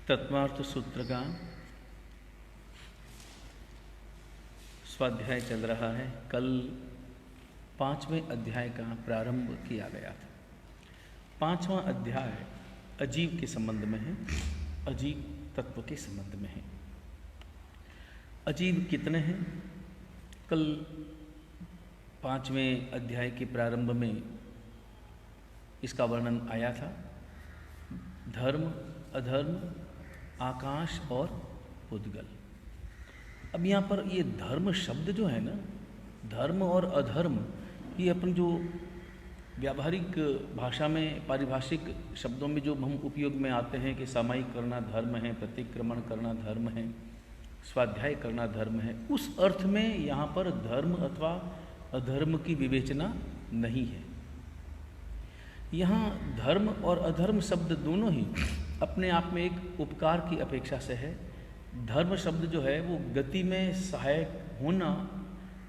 तत्वार्थ सूत्र का स्वाध्याय चल रहा है। कल 5वें अध्याय का प्रारंभ किया गया था। 5वां अध्याय अजीव के संबंध में है, अजीव तत्व के संबंध में है। अजीव कितने हैं? कल 5वें अध्याय के प्रारंभ में इसका वर्णन आया था। धर्म, अधर्म, आकाश और उद्गल। अब यहाँ पर ये धर्म शब्द जो है ना, धर्म और अधर्म, ये अपन जो व्यावहारिक भाषा में पारिभाषिक शब्दों में जो हम उपयोग में आते हैं कि सामायिक करना धर्म है, प्रतिक्रमण करना धर्म है, स्वाध्याय करना धर्म है, उस अर्थ में यहाँ पर धर्म अथवा अधर्म की विवेचना नहीं है। यहाँ धर्म और अधर्म शब्द दोनों ही अपने आप में एक उपकार की अपेक्षा से है। धर्म शब्द जो है वो गति में सहायक होना,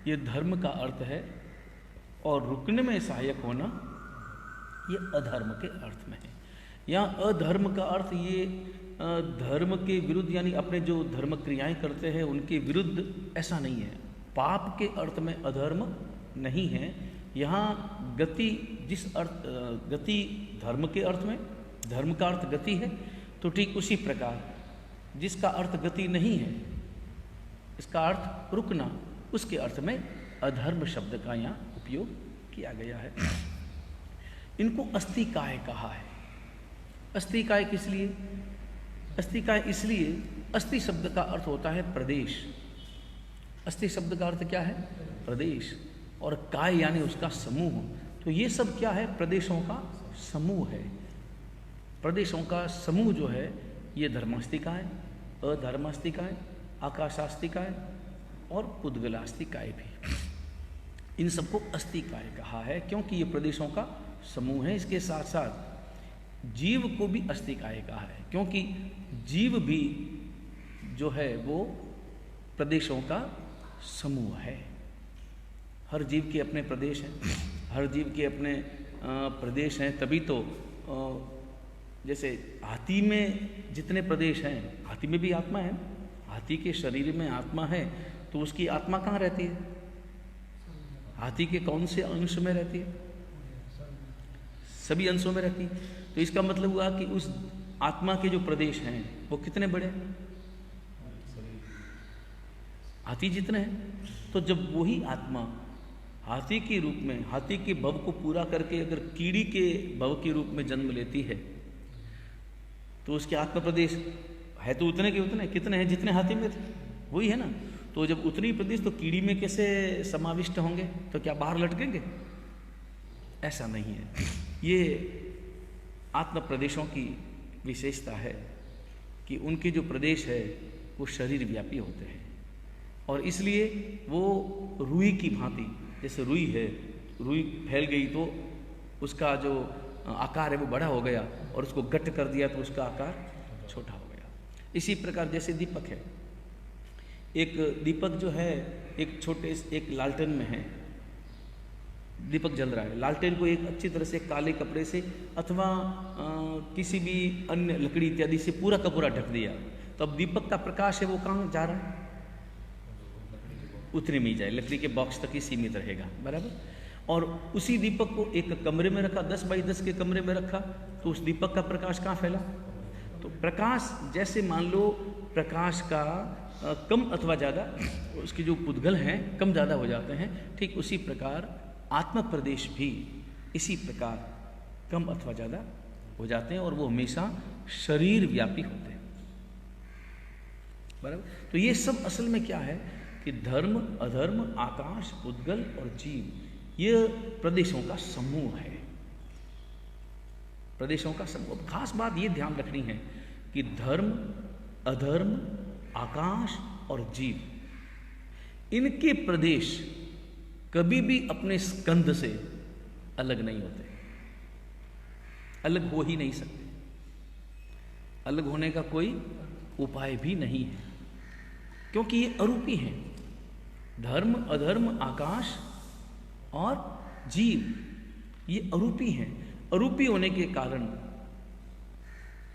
ये धर्म का अर्थ है, और रुकने में सहायक होना ये अधर्म के अर्थ में है। यहाँ अधर्म का अर्थ ये धर्म के विरुद्ध, यानी अपने जो धर्म क्रियाएं करते हैं उनके विरुद्ध, ऐसा नहीं है। पाप के अर्थ में अधर्म नहीं है। यहाँ गति, जिस अर्थ गति धर्म के अर्थ में, धर्म का अर्थ गति है, तो ठीक उसी प्रकार जिसका अर्थ गति नहीं है, इसका अर्थ रुकना, उसके अर्थ में अधर्म शब्द का यहाँ उपयोग किया गया है। इनको अस्तिकाय कहा है। अस्तिकाय किस लिए? अस्तिकाय इसलिए, अस्ति शब्द का अर्थ होता है प्रदेश। अस्ति शब्द का अर्थ क्या है? प्रदेश। और काय यानी उसका समूह। तो ये सब क्या है? प्रदेशों का समूह है। प्रदेशों का समूह जो है ये धर्मास्तिकाय, अधर्मास्तिकाय, आकाशास्तिकाय और उद्गलास्तिकाय भी, इन सबको अस्तिकाय कहा है क्योंकि ये प्रदेशों का समूह है। इसके साथ साथ जीव को भी अस्तिकाय कहा है क्योंकि जीव भी जो है वो प्रदेशों का समूह है। हर जीव के अपने प्रदेश हैं, हर जीव के अपने प्रदेश हैं। तभी तो जैसे हाथी में जितने प्रदेश हैं, हाथी में भी आत्मा है। हाथी के शरीर में आत्मा है तो उसकी आत्मा कहाँ रहती है? हाथी के कौन से अंश में रहती है? सभी अंशों में रहती है। तो इसका मतलब हुआ कि उस आत्मा के जो प्रदेश हैं वो कितने बड़े हैं? हाथी जितने हैं। तो जब वही आत्मा हाथी के रूप में, हाथी के भव को पूरा करके अगर कीड़ी के भव के रूप में जन्म लेती है तो उसके आत्मा प्रदेश है तो उतने के उतने, कितने हैं जितने हाथी में थे, वही है ना। तो जब उतनी प्रदेश तो कीड़ी में कैसे समाविष्ट होंगे? तो क्या बाहर लटकेंगे? ऐसा नहीं है। ये आत्म प्रदेशों की विशेषता है कि उनके जो प्रदेश है वो शरीर व्यापी होते हैं, और इसलिए वो रुई की भांति, जैसे रुई है, रुई फैल गई तो उसका जो आकार है वो बड़ा हो गया, और उसको गट्ट कर दिया तो उसका आकार छोटा हो गया। इसी प्रकार जैसे दीपक है, एक दीपक जो है एक छोटे एक लालटेन में है, दीपक जल रहा है। लालटेन को एक अच्छी तरह से काले कपड़े से अथवा किसी भी अन्य लकड़ी इत्यादि से पूरा का पूरा ढक दिया, तो अब दीपक का प्रकाश है वो कहाँ जा रहा है? उतने में ही जाए, लकड़ी के बॉक्स तक ही सीमित रहेगा, बराबर। और उसी दीपक को एक कमरे में रखा, 10 बाई 10 के कमरे में रखा, तो उस दीपक का प्रकाश कहाँ फैला? तो प्रकाश जैसे मान लो प्रकाश का कम अथवा ज़्यादा, उसके जो उद्गल हैं कम ज़्यादा हो जाते हैं, ठीक उसी प्रकार आत्म प्रदेश भी इसी प्रकार कम अथवा ज़्यादा हो जाते हैं, और वो हमेशा शरीर व्यापी होते हैं, बराबर। तो ये सब असल में क्या है कि धर्म, अधर्म, आकाश, उद्गल और जीव, ये प्रदेशों का समूह है। प्रदेशों का समूह। खास बात ये ध्यान रखनी है कि धर्म, अधर्म, आकाश और जीव, इनके प्रदेश कभी भी अपने स्कंध से अलग नहीं होते, अलग हो ही नहीं सकते। अलग होने का कोई उपाय भी नहीं है क्योंकि ये अरूपी हैं। धर्म, अधर्म, आकाश और जीव ये अरूपी हैं। अरूपी होने के कारण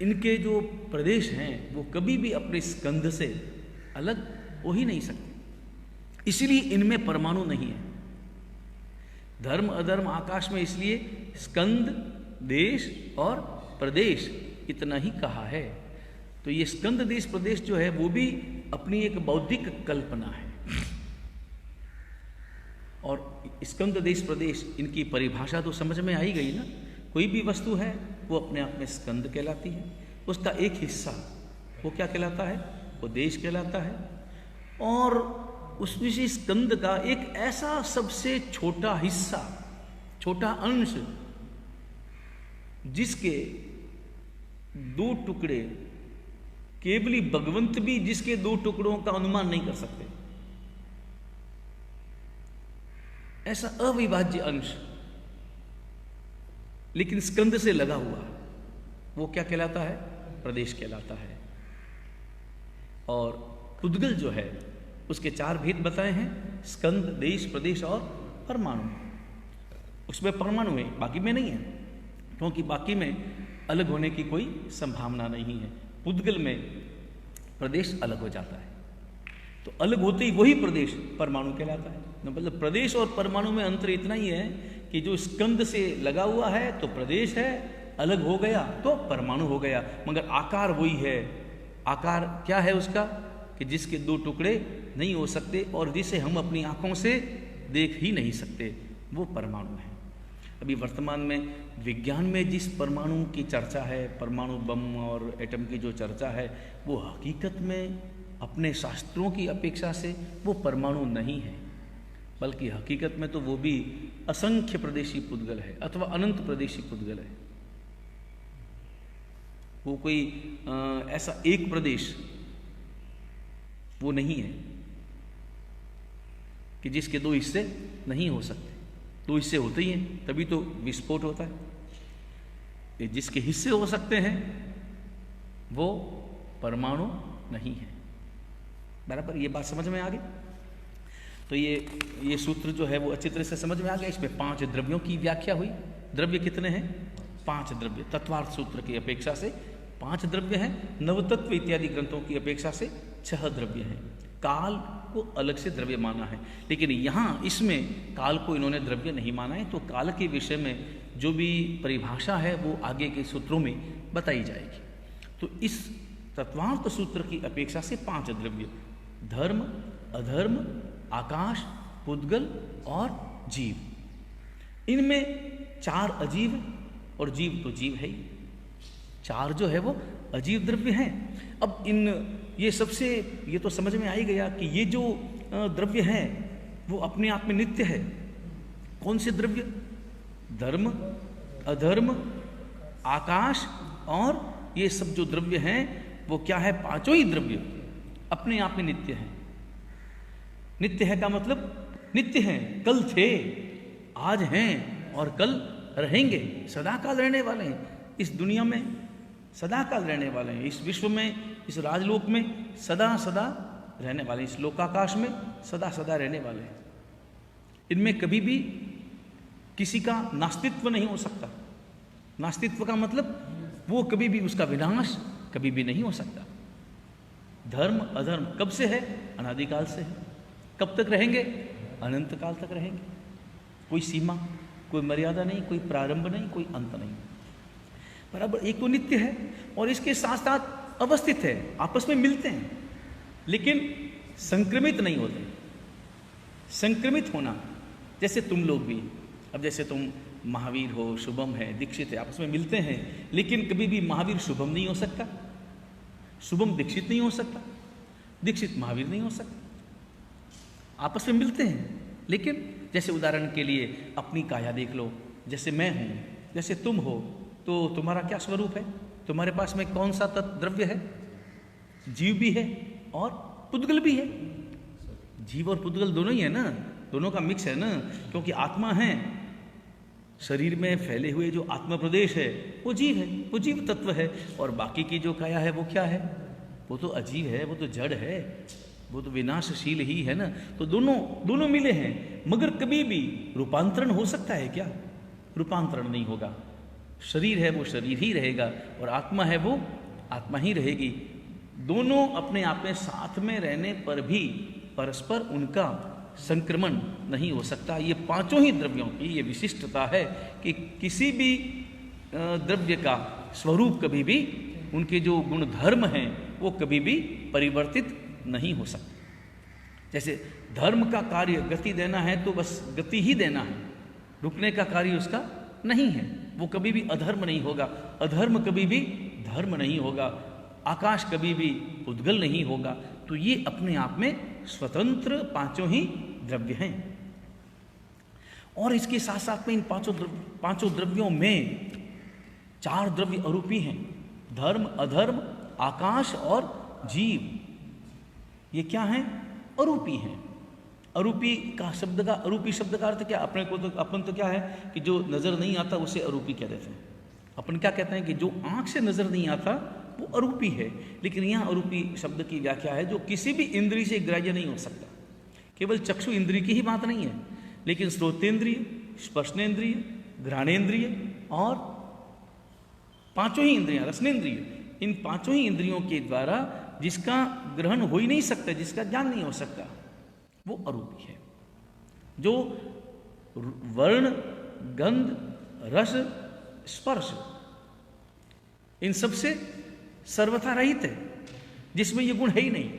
इनके जो प्रदेश हैं वो कभी भी अपने स्कंद से अलग हो ही नहीं सकते, इसलिए इनमें परमाणु नहीं है। धर्म अधर्म आकाश में इसलिए स्कंद, देश और प्रदेश इतना ही कहा है। तो ये स्कंद देश प्रदेश जो है वो भी अपनी एक बौद्धिक कल्पना है। और स्कंद देश प्रदेश इनकी परिभाषा तो समझ में आई गई ना। कोई भी वस्तु है वो अपने आप में स्कंद कहलाती है, उसका एक हिस्सा वो क्या कहलाता है, वो देश कहलाता है। और उस विशेष स्कंद का एक ऐसा सबसे छोटा हिस्सा, छोटा अंश, जिसके दो टुकड़े केवल भगवंत भी जिसके दो टुकड़ों का अनुमान नहीं कर सकते, ऐसा अविभाज्य अंश लेकिन स्कंद से लगा हुआ, वो क्या कहलाता है, प्रदेश कहलाता है। और पुद्गल जो है उसके 4 भेद बताए हैं, स्कंद, देश, प्रदेश और परमाणु। उसमें परमाणु है, बाकी में नहीं है, क्योंकि बाकी में अलग होने की कोई संभावना नहीं है। पुद्गल में प्रदेश अलग हो जाता है, तो अलग होते ही वही प्रदेश परमाणु कहलाता है। मतलब प्रदेश और परमाणु में अंतर इतना ही है कि जो स्कंद से लगा हुआ है तो प्रदेश है, अलग हो गया तो परमाणु हो गया, मगर आकार वही है। आकार क्या है उसका, कि जिसके 2 टुकड़े नहीं हो सकते और जिसे हम अपनी आंखों से देख ही नहीं सकते, वो परमाणु है। अभी वर्तमान में विज्ञान में जिस परमाणु की चर्चा है, परमाणु बम और एटम की जो चर्चा है, वो हकीकत में अपने शास्त्रों की अपेक्षा से वो परमाणु नहीं है, बल्कि हकीकत में तो वो भी असंख्य प्रदेशी पुद्गल है अथवा अनंत प्रदेशी पुद्गल है। वो कोई ऐसा एक प्रदेश वो नहीं है कि जिसके 2 हिस्से नहीं हो सकते। 2 हिस्से होते ही हैं तभी तो विस्फोट होता है। ये जिसके हिस्से हो सकते हैं वो परमाणु नहीं है। बराबर, ये बात समझ में आ गई। तो ये सूत्र जो है वो अच्छी तरह से समझ में आ गया। इसमें 5 द्रव्यों की व्याख्या हुई। द्रव्य कितने हैं, 5 द्रव्य। तत्वार्थ सूत्र की अपेक्षा से 5 द्रव्य हैं, नवतत्व इत्यादि ग्रंथों की अपेक्षा से 6 द्रव्य हैं। काल को अलग से द्रव्य माना है, लेकिन यहाँ इसमें काल को इन्होंने द्रव्य नहीं माना है। तो काल के विषय में जो भी परिभाषा है वो आगे के सूत्रों में बताई जाएगी। तो इस तत्वार्थ सूत्र की अपेक्षा से 5 द्रव्य, धर्म, अधर्म, आकाश, पुद्गल और जीव। इनमें 4 अजीव और जीव तो जीव है ही। 4 जो है वो अजीव द्रव्य हैं। अब ये तो समझ में आ ही गया कि ये जो द्रव्य हैं वो अपने आप में नित्य है। कौन से द्रव्य, धर्म, अधर्म, आकाश और ये सब जो द्रव्य हैं वो क्या है, 5 ही द्रव्य अपने आप में नित्य हैं। नित्य है का मतलब नित्य हैं, कल थे, आज हैं और कल रहेंगे, सदा काल रहने वाले हैं। इस दुनिया में सदा काल रहने वाले हैं, इस विश्व में, इस राजलोक में सदा सदा रहने वाले, इस लोकाकाश में सदा सदा रहने वाले हैं। इनमें कभी भी किसी का नास्तित्व नहीं हो सकता। नास्तित्व का मतलब वो कभी भी उसका विनाश कभी भी नहीं हो सकता। धर्म अधर्म कब से है, अनादिकाल से है। कब तक रहेंगे, अनंत काल तक रहेंगे। कोई सीमा, कोई मर्यादा नहीं, कोई प्रारंभ नहीं, कोई अंत नहीं। बराबर, एक तो नित्य है और इसके साथ साथ अवस्थित है, आपस में मिलते हैं लेकिन संक्रमित नहीं होते। संक्रमित होना, जैसे तुम लोग भी, अब जैसे तुम महावीर हो, शुभम है, दीक्षित है, आपस में मिलते हैं, लेकिन कभी भी महावीर शुभम नहीं हो सकता, शुभम दीक्षित नहीं हो सकता, दीक्षित महावीर नहीं हो सकता। आपस में मिलते हैं, लेकिन जैसे उदाहरण के लिए अपनी काया देख लो, जैसे मैं हूँ, जैसे तुम हो, तो तुम्हारा क्या स्वरूप है, तुम्हारे पास में कौन सा तत्व द्रव्य है, जीव भी है और पुद्गल भी है। जीव और पुद्गल दोनों ही है ना, दोनों का मिक्स है ना, क्योंकि आत्मा है, शरीर में फैले हुए जो आत्मा प्रदेश है वो जीव है, वो जीव तत्व है। और बाकी की जो काया है वो क्या है, वो तो अजीव है, वो तो जड़ है, वो तो विनाशशील ही है ना। तो दोनों मिले हैं, मगर कभी भी रूपांतरण हो सकता है क्या, रूपांतरण नहीं होगा। शरीर है वो शरीर ही रहेगा और आत्मा है वो आत्मा ही रहेगी। दोनों अपने आप में साथ में रहने पर भी परस्पर उनका संक्रमण नहीं हो सकता। ये पांचों ही द्रव्यों की ये विशिष्टता है कि किसी भी द्रव्य का स्वरूप कभी भी, उनके जो गुण धर्म हैं वो कभी भी परिवर्तित नहीं हो सकते। जैसे धर्म का कार्य गति देना है तो बस गति ही देना है, रुकने का कार्य उसका नहीं है, वो कभी भी अधर्म नहीं होगा। अधर्म कभी भी धर्म नहीं होगा। आकाश कभी भी उद्गल नहीं होगा। तो ये अपने आप में स्वतंत्र पांचों ही द्रव्य हैं। और इसके साथ साथ में इन पांचों द्रव्यों में चार द्रव्य अरूपी हैं, धर्म, अधर्म, आकाश और जीव। ये क्या हैं? अरूपी हैं। अरूपी शब्द का अर्थ क्या? अपन तो क्या है कि जो नजर नहीं आता उसे अरूपी कह देते हैं। अपन क्या कहते हैं कि जो आंख से नजर नहीं आता वो अरूपी है। लेकिन यहाँ अरूपी शब्द की व्याख्या है जो किसी भी इंद्रिय से ग्राह्य नहीं हो सकता। केवल चक्षु इंद्रिय की ही बात नहीं है, लेकिन श्रोतेंद्रिय, स्पर्शनेन्द्रिय, घ्राणेन्द्रिय और पांचों ही इंद्रियां, रसनेन्द्रिय, इन पांचों ही इंद्रियों के द्वारा जिसका ग्रहण हो ही नहीं सकता, जिसका ज्ञान नहीं हो सकता, वो अरूपी है। जो वर्ण, गंध, रस, स्पर्श इन सब से सर्वथा रहित है, जिसमें ये गुण है ही नहीं।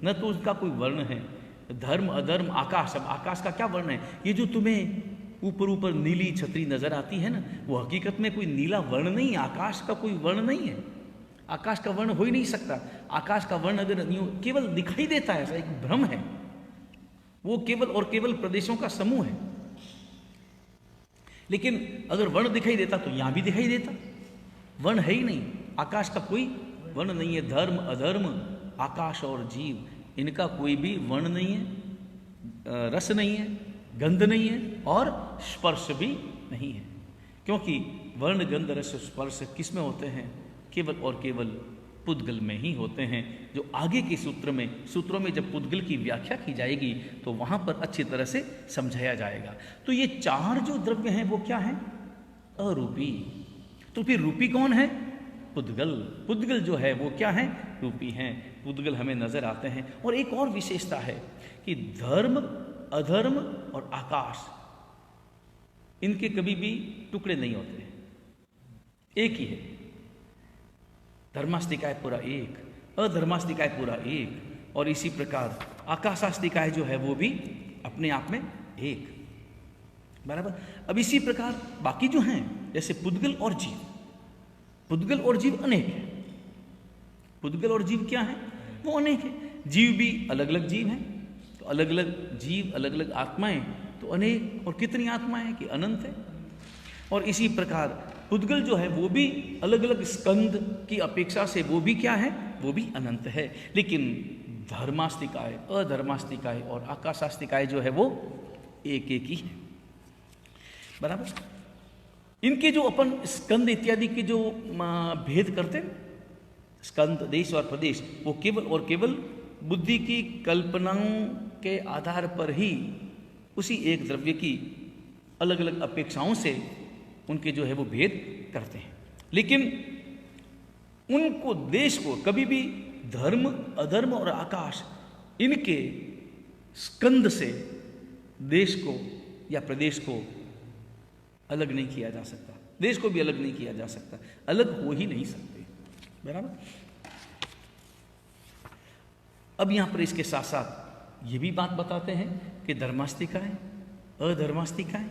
न तो उसका कोई वर्ण है। धर्म, अधर्म, आकाश। अब आकाश का क्या वर्ण है? ये जो तुम्हें ऊपर ऊपर नीली छतरी नजर आती है ना, वो हकीकत में कोई नीला वर्ण नहीं है। आकाश का कोई वर्ण नहीं है। आकाश का वर्ण हो ही नहीं सकता। आकाश का वर्ण अगर नहीं हो, केवल दिखाई देता है, ऐसा एक भ्रम है। वो केवल और केवल प्रदेशों का समूह है। लेकिन अगर वर्ण दिखाई देता तो यहां भी दिखाई देता। वर्ण है ही नहीं। आकाश का कोई वर्ण नहीं है। धर्म, अधर्म, आकाश और जीव, इनका कोई भी वर्ण नहीं है, रस नहीं है, गंध नहीं है और स्पर्श भी नहीं है। क्योंकि वर्ण, गंध, रस, स्पर्श किस में होते हैं? केवल और केवल पुद्गल में ही होते हैं। जो आगे के सूत्रों में जब पुद्गल की व्याख्या की जाएगी तो वहां पर अच्छी तरह से समझाया जाएगा। तो ये चार जो द्रव्य हैं वो क्या हैं? अरूपी। तो फिर रूपी कौन है? पुद्गल। पुद्गल जो है वो क्या है? रूपी हैं। पुद्गल हमें नजर आते हैं। और एक और विशेषता है कि धर्म, अधर्म और आकाश, इनके कभी भी टुकड़े नहीं होते, एक ही है। धर्मास्तिकाय पूरा एक, अधर्मास्तिकाय पूरा एक, और इसी प्रकार आकाशास्तिकाय जो है वो भी अपने आप में एक। बराबर। अब इसी प्रकार बाकी जो हैं, जैसे पुद्गल और जीव। पुद्गल और जीव अनेक है। पुद्गल और जीव क्या है? वो अनेक है। जीव भी अलग अलग जीव हैं, तो अलग अलग जीव, अलग अलग आत्माएं, तो अनेक। और कितनी आत्माएं कि अनंत है। और इसी प्रकार पुद्गल जो है वो भी अलग अलग स्कंद की अपेक्षा से वो भी क्या है? वो भी अनंत है। लेकिन धर्मास्तिकाय, अधर्मास्तिकाय और आकाशास्तिकाय जो है वो एक एक ही है। बराबर। इनके जो अपन स्कंद इत्यादि के जो भेद करते हैं, स्कंद, देश और प्रदेश, वो केवल और केवल बुद्धि की कल्पनाओं के आधार पर ही उसी एक द्रव्य की अलग अलग अपेक्षाओं से उनके जो है वो भेद करते हैं। लेकिन उनको, देश को कभी भी धर्म, अधर्म और आकाश, इनके स्कंद से देश को या प्रदेश को अलग नहीं किया जा सकता। देश को भी अलग नहीं किया जा सकता, अलग हो ही नहीं सकते। बराबर। अब यहां पर इसके साथ साथ ये भी बात बताते हैं कि धर्मास्तिकाय, अधर्मास्तिकाय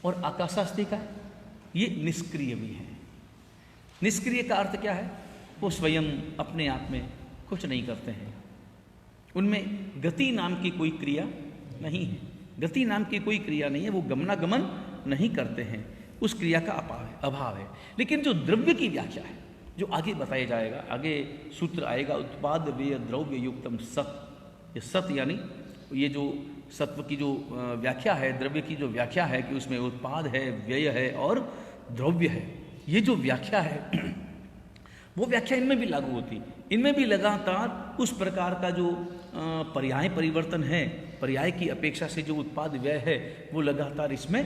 और आकाशास्तिकाय ये निष्क्रिय भी हैं। निष्क्रिय का अर्थ क्या है? वो स्वयं अपने आप में कुछ नहीं करते हैं। उनमें गति नाम की कोई क्रिया नहीं है। गति नाम की कोई क्रिया नहीं है। वो गमनागमन नहीं करते हैं, उस क्रिया का अभाव है। लेकिन जो द्रव्य की व्याख्या है, जो आगे बताया जाएगा, आगे सूत्र आएगा, उत्पाद व्यय द्रव्य युक्तम सत। ये सत यानी ये जो सत्व की जो व्याख्या है, द्रव्य की जो व्याख्या है कि उसमें उत्पाद है, व्यय है और द्रव्य है, ये जो व्याख्या है वो व्याख्या इनमें भी लागू होती। इनमें भी लगातार उस प्रकार का जो पर्याय परिवर्तन है, पर्याय की अपेक्षा से जो उत्पाद व्यय है वो लगातार इसमें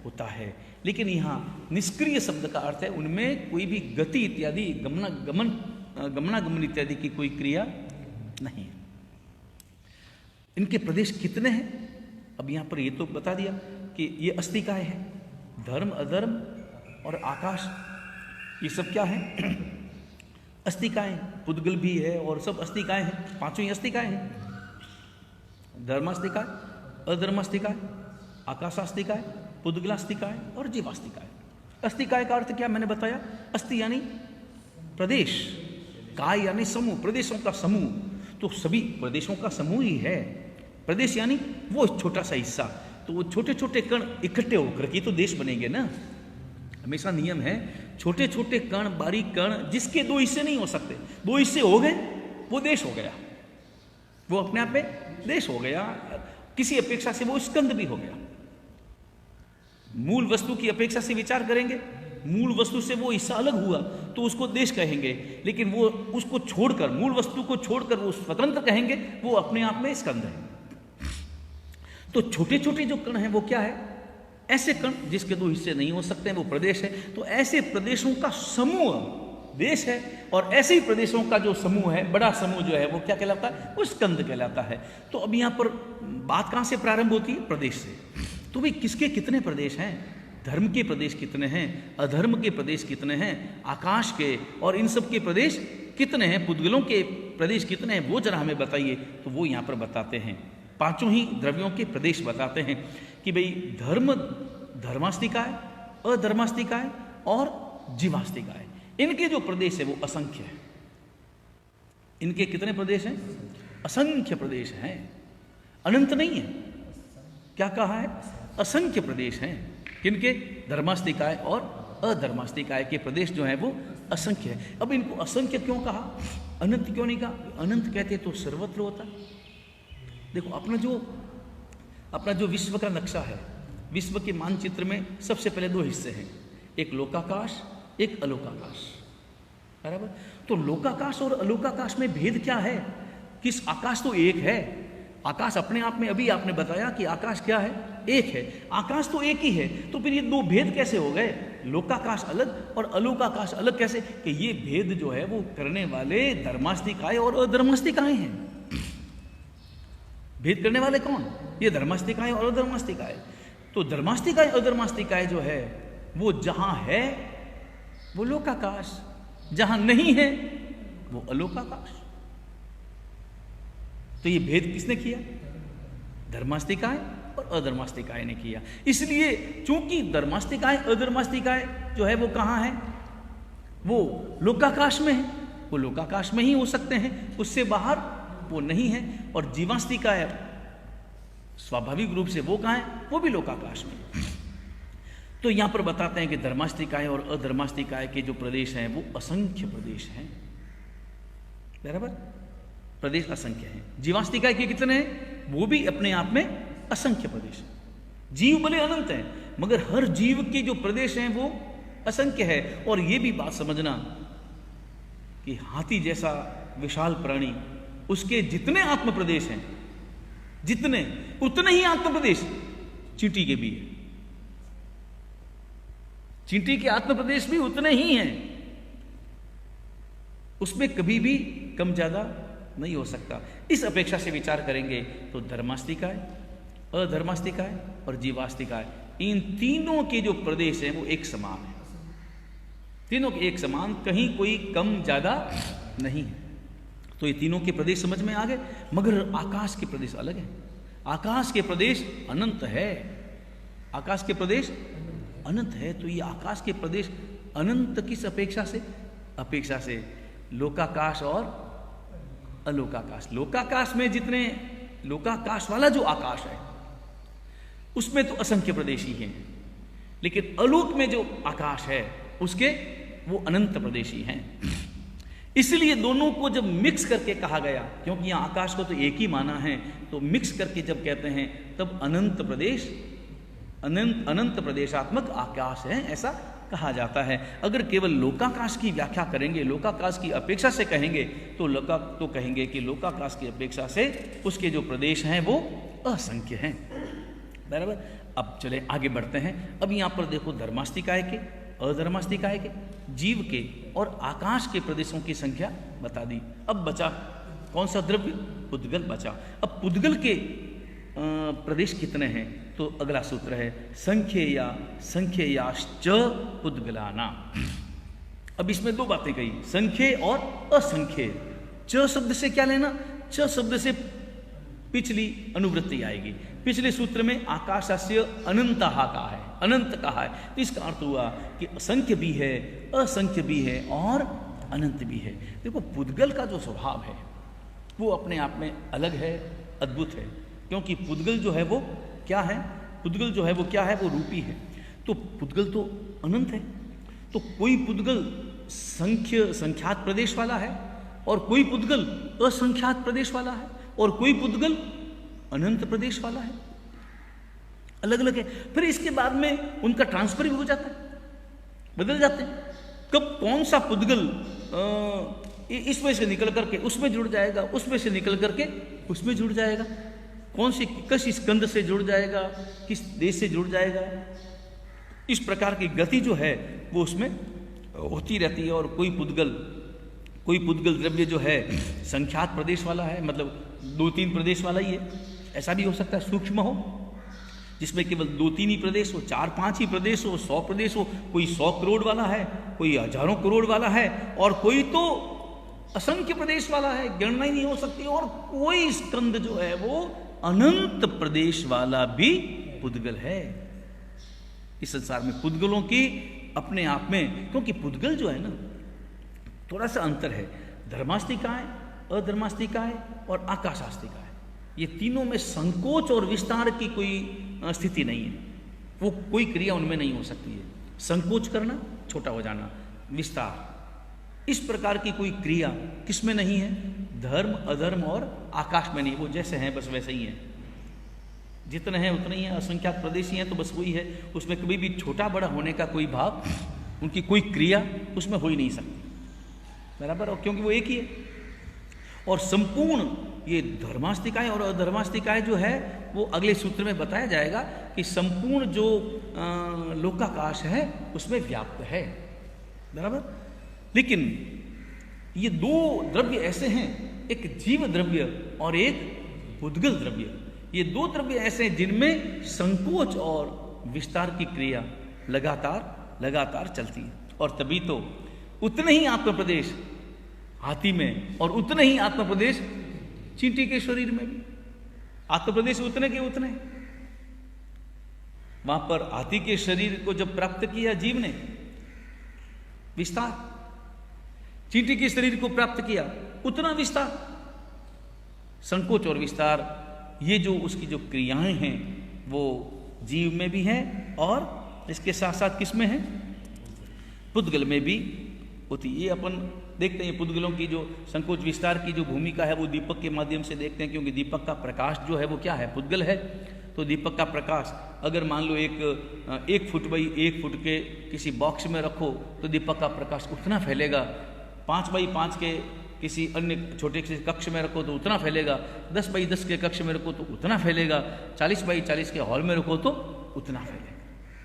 होता है। लेकिन यहाँ निष्क्रिय शब्द का अर्थ है उनमें कोई भी गति इत्यादि गमनागमन इत्यादि की कोई क्रिया नहीं है। इनके प्रदेश कितने हैं? अब यहाँ पर ये तो बता दिया कि ये अस्तिकाय है, धर्म अधर्म और आकाश ये सब क्या है? अस्तिकाय। पुद्गल भी है और सब अस्तिकाय हैं, पांचों ही अस्तिकाय हैं। धर्मास्तिकाय, अधर्मास्तिकाय, आकाशास्तिकाय, पुद्गलास्तिकाय और जीवास्तिकाय। अस्तिकाय का अर्थ क्या मैंने बताया? अस्ति यानी प्रदेश, काय यानी समूह, प्रदेशों का समूह। तो सभी प्रदेशों का समूह ही है। प्रदेश यानी वो छोटा सा हिस्सा। तो वो छोटे छोटे कण इकट्ठे होकर के तो देश बनेंगे ना। हमेशा नियम है, छोटे छोटे कण, बारीक कण जिसके दो हिस्से नहीं हो सकते, दो हिस्से हो गए वो देश हो गया, वो अपने आप में देश हो गया। किसी अपेक्षा से वो स्कंद भी हो गया। मूल वस्तु की अपेक्षा से विचार करेंगे, मूल वस्तु से वो हिस्सा अलग हुआ तो उसको देश कहेंगे, लेकिन वो उसको छोड़कर, मूल वस्तु को छोड़कर वो स्वतंत्र कहेंगे, वो अपने आप में स्कंद है। तो छोटे छोटे जो कण हैं वो क्या है? ऐसे कण जिसके दो हिस्से नहीं हो सकते हैं, वो प्रदेश है। तो ऐसे प्रदेशों का समूह देश है, और ऐसे ही प्रदेशों का जो समूह है, बड़ा समूह जो है वो क्या कहलाता है? वो स्कंद कहलाता है। तो अब यहाँ पर बात कहाँ से प्रारंभ होती है? प्रदेश से। तो भाई किसके कितने प्रदेश हैं? धर्म के प्रदेश कितने हैं, अधर्म के प्रदेश कितने हैं, आकाश के और इन सब के प्रदेश कितने हैं, पुद्गलों के प्रदेश कितने हैं, वो जरा हमें बताइए। तो वो यहाँ पर बताते हैं, पांचों ही द्रव्यों के प्रदेश बताते हैं कि भाई धर्म, धर्मास्तिकाय, अधर्मास्तिकाय और जीवास्तिकाय, इनके जो प्रदेश है वो असंख्य है। इनके कितने प्रदेश हैं? असंख्य प्रदेश हैं, अनंत नहीं है। क्या कहा है? असंख्य प्रदेश हैं। किनके? धर्मास्तिकाय और अधर्मास्तिकाय के प्रदेश जो हैं वो असंख्य है। अब इनको असंख्य क्यों कहा, अनंत क्यों नहीं कहा? अनंत कहते तो सर्वत्र होता। देखो अपना जो विश्व का नक्शा है, विश्व के मानचित्र में सबसे पहले दो हिस्से हैं, एक लोकाकाश, एक अलोकाकाश, बराबर। तो लोकाकाश और अलोकाकाश में भेद क्या है? किस आकाश तो एक है, आकाश अपने आप में, अभी आपने बताया कि आकाश क्या है? एक है। आकाश तो एक ही है, तो फिर ये दो भेद कैसे हो गए? लोकाकाश अलग और अलोकाकाश अलग कैसे? कि ये भेद जो है वो करने वाले धर्मास्तिकाय और अधर्मास्तिकाय हैं। भेद करने वाले कौन? ये धर्मास्तिकाय और अधर्मास्तिकाय। तो धर्मास्तिकाय अधर्मास्तिकाय जो है वो जहां है वो लोकाकाश, जहां नहीं है वो अलोकाकाश। तो ये भेद किसने किया? धर्मास्तिकाय और अधर्मास्तिकाय ने किया। इसलिए चूंकि धर्मास्तिकाय अधर्मास्तिकाय जो है वो कहाँ है? वो लोकाकाश में है, वो लोकाकाश में ही हो सकते हैं, उससे बाहर वो नहीं है। और जीवास्तिकाय स्वाभाविक रूप से वो कहाँ है? वो भी लोकाकाश में। तो यहां पर बताते हैं कि धर्मास्तिकाय और अधर्मास्तिकाय के जो प्रदेश हैं वो असंख्य प्रदेश हैं, बराबर। प्रदेश असंख्य हैं। जीवास्तिकाय के कितने हैं? वो भी अपने आप में असंख्य प्रदेश हैं। जीव भले अनंत हैं, मगर हर जीव के जो प्रदेश हैं वो असंख्य है। और ये भी बात समझना कि हाथी जैसा विशाल प्राणी, उसके जितने आत्म प्रदेश हैं, जितने उतने ही आत्म प्रदेश चींटी के भी है। चींटी के आत्म प्रदेश भी उतने ही हैं, उसमें कभी भी कम ज्यादा नहीं हो सकता। इस अपेक्षा से विचार करेंगे तो धर्मास्तिकाय, अधर्मास्तिकाय और जीवास्तिकाय, इन तीनों के जो प्रदेश हैं वो एक समान है। तीनों के एक समान, कहीं कोई कम ज्यादा नहीं है। तो ये तीनों के प्रदेश समझ में आ गए। मगर आकाश के प्रदेश अलग है। आकाश के प्रदेश अनंत है। आकाश के प्रदेश अनंत है। तो ये आकाश के प्रदेश अनंत किस अपेक्षा से? अपेक्षा से लोकाकाश और अलोकाकाश। लोकाकाश में जितने, लोकाकाश वाला जो आकाश है उसमें तो असंख्य प्रदेश ही हैं, लेकिन अलोक में जो आकाश है उसके वो अनंत प्रदेशी हैं। इसलिए दोनों को जब मिक्स करके कहा गया, क्योंकि यहाँ आकाश को तो एक ही माना है, तो मिक्स करके जब कहते हैं तब अनंत प्रदेश, अनंत प्रदेशात्मक आकाश है ऐसा कहा जाता है। अगर केवल लोकाकाश की व्याख्या करेंगे, लोकाकाश की अपेक्षा से कहेंगे तो कहेंगे कि लोकाकाश की अपेक्षा से उसके जो प्रदेश हैं वो असंख्य हैं, बराबर। अब चले आगे बढ़ते हैं। अब यहाँ पर देखो धर्मास्तिकाय के, अधर्मास्तिकाय के, जीव के और आकाश के प्रदेशों की संख्या बता दी। अब बचा कौन सा द्रव्य? पुद्गल बचा। अब पुद्गल के प्रदेश कितने हैं? तो अगला सूत्र है संख्येयाश्च पुद्गलाना। अब इसमें दो बातें कही, संख्य और असंख्य। च शब्द से क्या लेना? च शब्द से पिछली अनुवृत्ति आएगी। पिछले सूत्र में आकाशस्य अनंतः कहा है, अनंत कहा है, तो इसका अर्थ हुआ कि असंख्य भी है, असंख्य भी है और अनंत भी है। देखो पुद्गल का जो स्वभाव है वो अपने आप में अलग है, अद्भुत है, क्योंकि पुद्गल जो है वो क्या है? पुद्गल जो है वो क्या है? वो रूपी है। तो पुद्गल तो अनंत है। तो कोई पुद्गल संख्यात प्रदेश वाला है और कोई पुद्गल असंख्यात प्रदेश वाला है और कोई पुद्गल अनंत प्रदेश वाला है, अलग अलग है। फिर इसके बाद में उनका ट्रांसफर भी हो जाता है, बदल जाते हैं। कब कौन सा पुद्गल इसमें से निकल करके उसमें जुड़ जाएगा, उसमें से निकल करके उसमें जुड़ जाएगा, कौन सी किस स्कंद से जुड़ जाएगा, किस देश से जुड़ जाएगा, इस प्रकार की गति जो है वो उसमें होती रहती है। और कोई पुद्गल द्रव्य जो है संख्यात प्रदेश वाला है, मतलब 2-3 प्रदेश वाला ही है। ऐसा भी हो सकता है सूक्ष्म हो, जिसमें केवल 2-3 ही प्रदेश हो, 4-5 ही प्रदेश हो, 100 प्रदेश हो। कोई 100 करोड़ वाला है, कोई हजारों करोड़ वाला है, और कोई तो असंख्य प्रदेश वाला है, गणना ही नहीं हो सकती। और कोई स्कंद जो है वो अनंत प्रदेश वाला भी पुद्गल है। इस संसार में पुद्गलों की अपने आप में, क्योंकि पुद्गल जो है ना थोड़ा सा अंतर है, धर्मास्तिकाय, अधर्मास्तिकाय और आकाशास्तिकाय, ये तीनों में संकोच और विस्तार की कोई स्थिति नहीं है। वो कोई क्रिया उनमें नहीं हो सकती है। संकोच करना, छोटा हो जाना, विस्तार, इस प्रकार की कोई क्रिया किसमें नहीं है? धर्म, अधर्म और आकाश में नहीं। वो जैसे हैं बस वैसे ही हैं, जितने हैं उतने ही हैं। असंख्यात प्रदेशी हैं तो बस वही है, उसमें कभी भी छोटा बड़ा होने का कोई भाव, उनकी कोई क्रिया उसमें हो ही नहीं सकती, बराबर। और क्योंकि वो एक ही है। और संपूर्ण ये धर्मास्तिकाय और अधर्मास्तिकाय जो है वो अगले सूत्र में बताया जाएगा कि संपूर्ण जो लोकाकाश है उसमें व्याप्त है, बराबर। लेकिन ये दो द्रव्य ऐसे हैं, एक जीव द्रव्य और एक पुद्गल द्रव्य। ये दो द्रव्य ऐसे हैं जिनमें संकोच और विस्तार की क्रिया लगातार चलती है। और तभी तो उतने ही आत्मप्रदेश हाथी में और उतने ही आत्मप्रदेश चींटी के शरीर में भी। आत्मप्रदेश उतने के उतने। वहां पर हाथी के शरीर को जब प्राप्त किया जीव ने, विस्तार, चींटी के शरीर को प्राप्त किया, उतना विस्तार। संकोच और विस्तार, ये जो उसकी जो क्रियाएं हैं वो जीव में भी हैं और इसके साथ साथ किस में है? पुद्गल में भी होती। ये अपन देखते हैं पुद्गलों की जो संकोच विस्तार की जो भूमिका है वो दीपक के माध्यम से देखते हैं, क्योंकि दीपक का प्रकाश जो है वो क्या है? पुद्गल है। तो दीपक का प्रकाश अगर मान लो एक फुट बाई 1 फुट के किसी बॉक्स में रखो तो दीपक का प्रकाश उतना फैलेगा। 5 बाई 5 के किसी अन्य छोटे से कक्ष में रखो तो उतना फैलेगा। 10 बाई 10 के कक्ष में रखो तो उतना फैलेगा। 40 बाई 40 के हॉल में रखो तो उतना फैलेगा,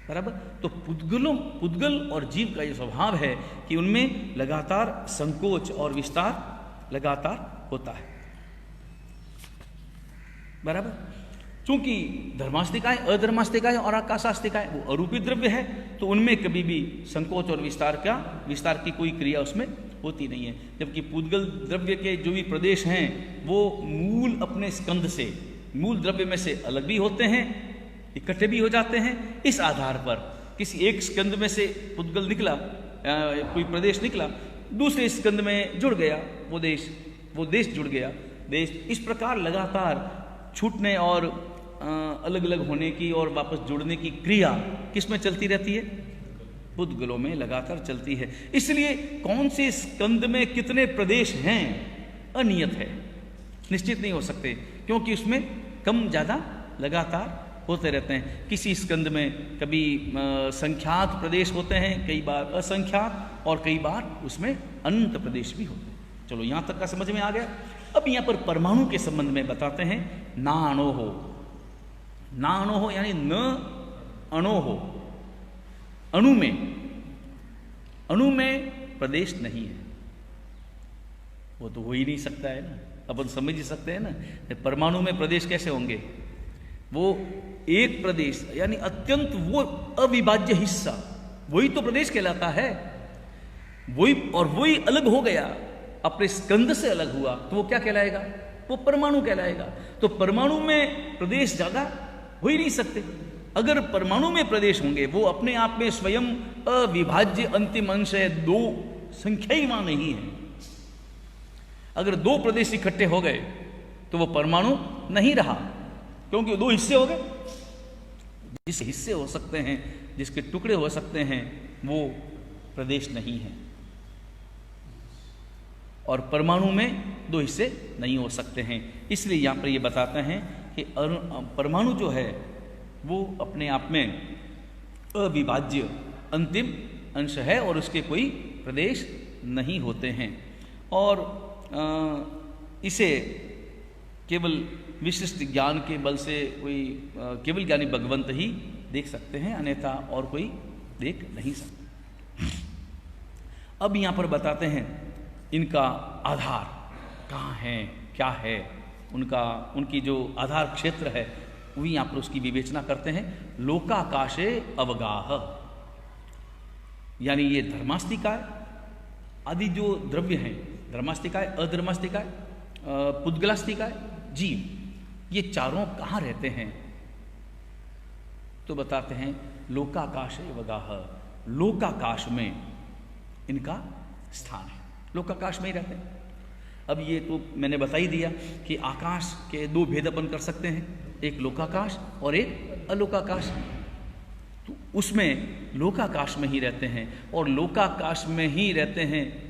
बराबर। तो पुद्गल और जीव का ये स्वभाव है कि उनमें लगातार संकोच और विस्तार लगातार होता है, बराबर। चूंकि धर्मास्तिकाय, अधर्मास्तिकाय और आकाशास्तिकाय वो अरूपी द्रव्य है, तो उनमें कभी भी संकोच और विस्तार की कोई क्रिया उसमें होती नहीं है। जबकि पुद्गल द्रव्य के जो भी प्रदेश हैं वो मूल अपने स्कंद से, मूल द्रव्य में से अलग भी होते हैं, इकट्ठे भी हो जाते हैं। इस आधार पर किसी एक स्कंद में से पुद्गल निकला, कोई प्रदेश निकला, दूसरे स्कंद में जुड़ गया वो देश जुड़ गया देश। इस प्रकार लगातार छूटने और अलग अलग होने की और वापस जुड़ने की क्रिया किस में चलती रहती है? पुद्गलों में लगातार चलती है। इसलिए कौन से स्कंद में कितने प्रदेश हैं अनियत है, निश्चित नहीं हो सकते, क्योंकि उसमें कम ज़्यादा लगातार होते रहते हैं। किसी स्कंद में कभी संख्यात प्रदेश होते हैं, कई बार असंख्यात, और कई बार उसमें अनंत प्रदेश भी होते हैं। चलो यहाँ तक का समझ में आ गया। अब यहाँ पर परमाणु के संबंध में बताते हैं। नाणोहो यानी न अणोः, अणु में प्रदेश नहीं है। वो तो हो ही नहीं सकता है ना, अपन समझ ही सकते हैं ना। परमाणु में प्रदेश कैसे होंगे? वो एक प्रदेश यानी अत्यंत वो अविभाज्य हिस्सा, वही तो प्रदेश कहलाता है। वही और वही अलग हो गया, अपने स्कंद से अलग हुआ, तो वो क्या कहलाएगा? वो परमाणु कहलाएगा। तो परमाणु में प्रदेश ज्यादा हो ही नहीं सकते। अगर परमाणु में प्रदेश होंगे, वो अपने आप में स्वयं अविभाज्य अंतिम अंश है, दो संख्या ही वहां नहीं है। अगर दो प्रदेश इकट्ठे हो गए तो वो परमाणु नहीं रहा, क्योंकि वो दो हिस्से हो गए। जिस हिस्से हो सकते हैं, जिसके टुकड़े हो सकते हैं, वो प्रदेश नहीं है। और परमाणु में दो हिस्से नहीं हो सकते हैं। इसलिए यहां पर ये बताते हैं कि परमाणु जो है वो अपने आप में अविभाज्य अंतिम अंश है और उसके कोई प्रदेश नहीं होते हैं। और इसे केवल विशिष्ट ज्ञान के बल से कोई केवल ज्ञानी भगवंत ही देख सकते हैं, अन्यथा और कोई देख नहीं सकता। अब यहां पर बताते हैं इनका आधार कहाँ है, क्या है, उनकी जो आधार क्षेत्र है वही यहां पर उसकी विवेचना करते हैं। लोकाकाशे अवगाह, यानी ये धर्मास्तिकाय आदि जो द्रव्य हैं, धर्मास्तिकाय, अधर्मास्तिकाय, पुद्गलास्तिकाय, जीव, ये चारों कहाँ रहते हैं? तो बताते हैं लोकाकाशे अवगाह, लोकाकाश में इनका स्थान है, लोकाकाश में ही रहते हैं। अब ये तो मैंने बता ही दिया कि आकाश के दो भेद अपन कर सकते हैं, एक लोकाकाश और एक अलोकाकाश। तो उसमें लोकाकाश में ही रहते हैं, और लोकाकाश में ही रहते हैं,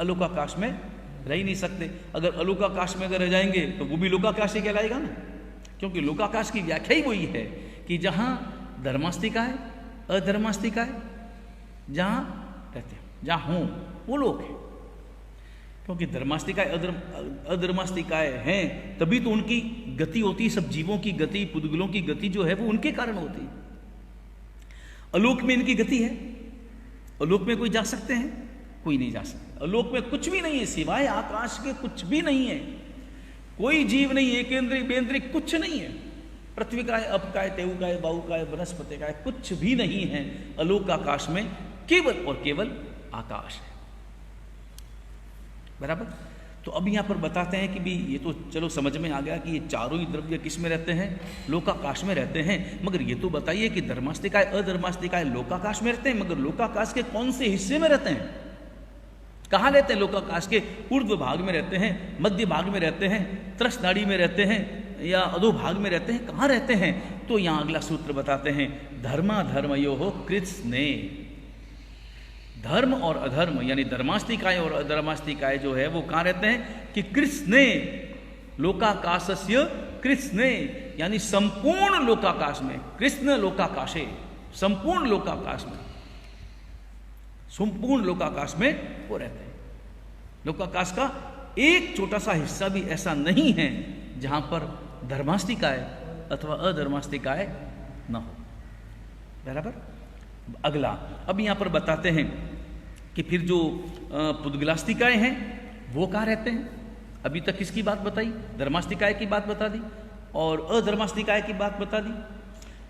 अलोकाकाश में रह ही नहीं सकते। अगर अलोकाकाश में अगर रह जाएंगे तो वो भी लोकाकाश ही कहलाएगा ना, क्योंकि लोकाकाश की व्याख्या ही वही है कि जहां धर्मास्तिका है, अधर्मास्तिका है, जहां रहते हैं, जहां हों वो लोग हैं। क्योंकि धर्मास्तिकाय अधर्मास्तिकाय हैं तभी तो उनकी गति होती है, सब जीवों की गति, पुद्गलों की गति जो है वो उनके कारण होती है। अलोक में इनकी गति है, अलोक में कोई जा सकते हैं? कोई नहीं जा सकता। अलोक में कुछ भी नहीं है, सिवाय आकाश के कुछ भी नहीं है। कोई जीव नहीं, एकेंद्रिय बेंद्रिय कुछ नहीं है। पृथ्वी का है, अप का है, तेऊ का है, बाहु का है, वनस्पति का है, कुछ भी नहीं है। अलोक आकाश में केवल और केवल आकाश है। बराबर। तो अब यहां पर बताते हैं कि भी ये तो चलो समझ में आ गया कि ये चारों ही द्रव्य किस में रहते हैं? लोकाकाश में रहते हैं। मगर ये तो बताइए कि धर्मास्तिकाय अधर्मास्तिकाय लोकाकाश में रहते हैं, मगर लोकाकाश के कौन से हिस्से में रहते हैं? कहाँ रहते हैं? लोकाकाश के ऊर्ध्व भाग में रहते हैं, मध्य भाग में रहते हैं, त्रस नाड़ी में रहते हैं, या अधो भाग में रहते हैं? कहाँ रहते हैं? तो यहां अगला सूत्र बताते हैं, धर्माधर्मयोः कृत्स्ने। धर्म और अधर्म यानी धर्मास्तिकाय और अधर्मास्तिकाय जो है वो कहाँ रहते हैं? कि कृत्स्ने, लोकाकाशस्य कृत्स्ने, यानी संपूर्ण लोकाकाश में। कृष्ण लोकाकाशे, संपूर्ण लोकाकाश में, संपूर्ण लोकाकाश में वो रहते हैं। लोकाकाश का एक छोटा सा हिस्सा भी ऐसा नहीं है जहां पर धर्मास्तिकाय अथवा अधर्मास्तिकाय न हो। बराबर। अगला अब यहां पर बताते हैं कि फिर जो पुद्गलास्तिकाय हैं वो कहाँ रहते हैं? अभी तक किसकी बात बताई? धर्मास्तिकाय की बात बता दी और अधर्मास्तिकाय की बात बता दी।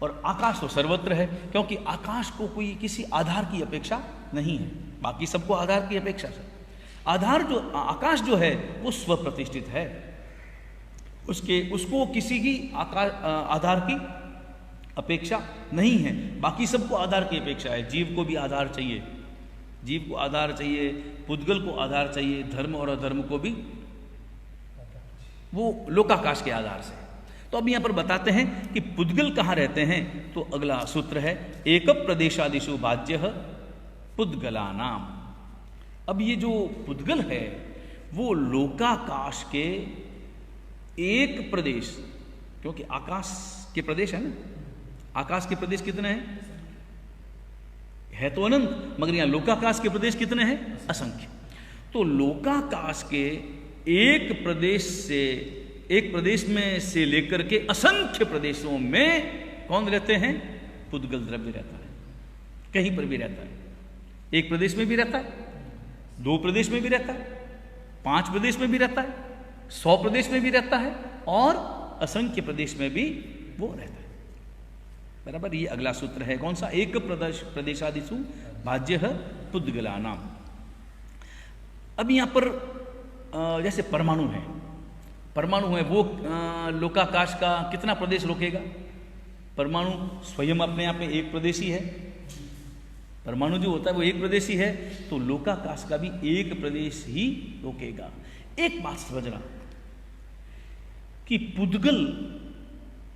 और आकाश तो सर्वत्र है, क्योंकि आकाश को कोई किसी आधार की अपेक्षा नहीं है, बाकी सबको आधार की अपेक्षा है। आधार जो आकाश जो है वो स्वप्रतिष्ठित है, उसको किसी की आधार की अपेक्षा नहीं है। बाकी सबको आधार की अपेक्षा है। जीव को भी आधार चाहिए, जीव को आधार चाहिए, पुद्गल को आधार चाहिए, धर्म और अधर्म को भी वो लोकाकाश के आधार से। तो अब यहां पर बताते हैं कि पुद्गल कहाँ रहते हैं। तो अगला सूत्र है, एक प्रदेशादिषु बाज्यः पुद्गलानाम। अब ये जो पुद्गल है वो लोकाकाश के एक प्रदेश, क्योंकि आकाश के प्रदेश है ना, आकाश के प्रदेश कितने हैं? है तो अनंत, मगर यहां लोकाकाश के प्रदेश कितने हैं? असंख्य। तो लोकाकाश के एक प्रदेश में से लेकर के असंख्य प्रदेशों में कौन रहते हैं? पुद्गल द्रव्य रहता है, कहीं पर भी रहता है। एक प्रदेश में भी रहता है, 2 प्रदेश में भी रहता है, 5 प्रदेश में भी रहता है, 100 प्रदेश में भी रहता है और असंख्य प्रदेश में भी वो रहता है। बराबर, ये अगला सूत्र है कौन सा? एक प्रदेशादिषु भाज्य पुद्गला नाम। अब यहां पर जैसे परमाणु है, परमाणु है वो लोकाकाश का कितना प्रदेश रोकेगा? परमाणु स्वयं अपने आप में एक प्रदेशी है, परमाणु जो होता है वो एक प्रदेशी है, तो लोकाकाश का भी एक प्रदेश ही रोकेगा। एक बात समझना कि पुद्गल,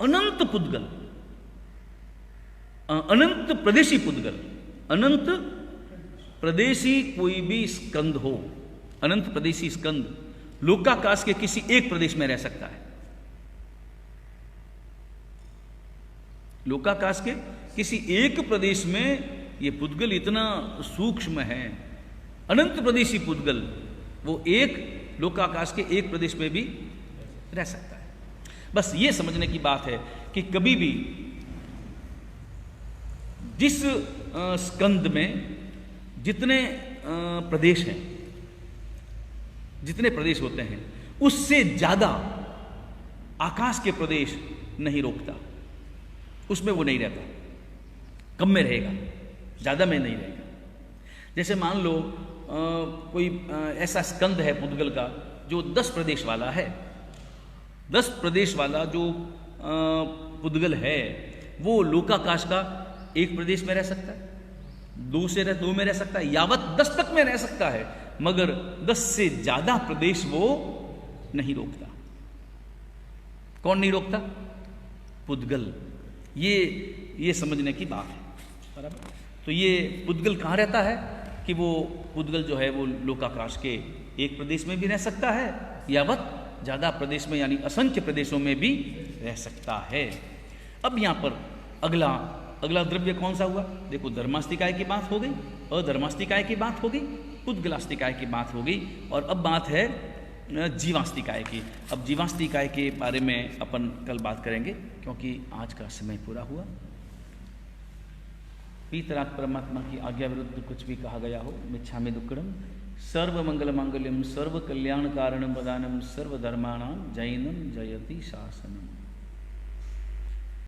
अनंत पुद्गल, अनंत प्रदेशी पुद्गल, अनंत प्रदेशी कोई भी स्कंद हो, अनंत प्रदेशी स्कंद लोकाकाश के किसी एक प्रदेश में रह सकता है। लोकाकाश के किसी एक प्रदेश में ये पुद्गल इतना सूक्ष्म है, अनंत प्रदेशी पुद्गल, वो एक लोकाकाश के एक प्रदेश में भी रह सकता है। बस ये समझने की बात है कि कभी भी जिस स्कंद में जितने प्रदेश हैं, जितने प्रदेश होते हैं, उससे ज्यादा आकाश के प्रदेश नहीं रोकता, उसमें वो नहीं रहता, कम में रहेगा, ज्यादा में नहीं रहेगा। जैसे मान लो कोई ऐसा स्कंद है पुद्गल का जो 10 प्रदेश वाला है, 10 प्रदेश वाला जो पुद्गल है वो लोकाकाश का एक प्रदेश में रह सकता है, 2 में रह सकता है, यावत 10 तक में रह सकता है, मगर 10 से ज्यादा प्रदेश वो नहीं रोकता। कौन नहीं रोकता? पुद्गल। ये समझने की बात है, बराबर। तो ये पुद्गल कहाँ रहता है कि वो पुद्गल जो है वो लोकाकाश के एक प्रदेश में भी रह सकता है, यावत ज्यादा प्रदेश में यानी असंख्य प्रदेशों में भी रह सकता है। अब यहाँ पर अगला द्रव्य कौन सा हुआ? देखो, धर्मास्तिकाय की बात हो गई, अधर्मास्तिकाय की बात हो गई, पुद्गलास्तिकाय की बात हो गई, और अब बात है जीवास्तिकाय की। अब जीवास्तिकाय के बारे में अपन कल बात करेंगे, क्योंकि आज का समय पूरा हुआ। पीतराग परमात्मा की आज्ञा विरुद्ध कुछ भी कहा गया हो, मिच्छामि दुक्कडम। सर्व मंगल मांगल्यम सर्व कल्याण कारणम वदानम सर्व धर्माणाम जैनम जयति शासनम।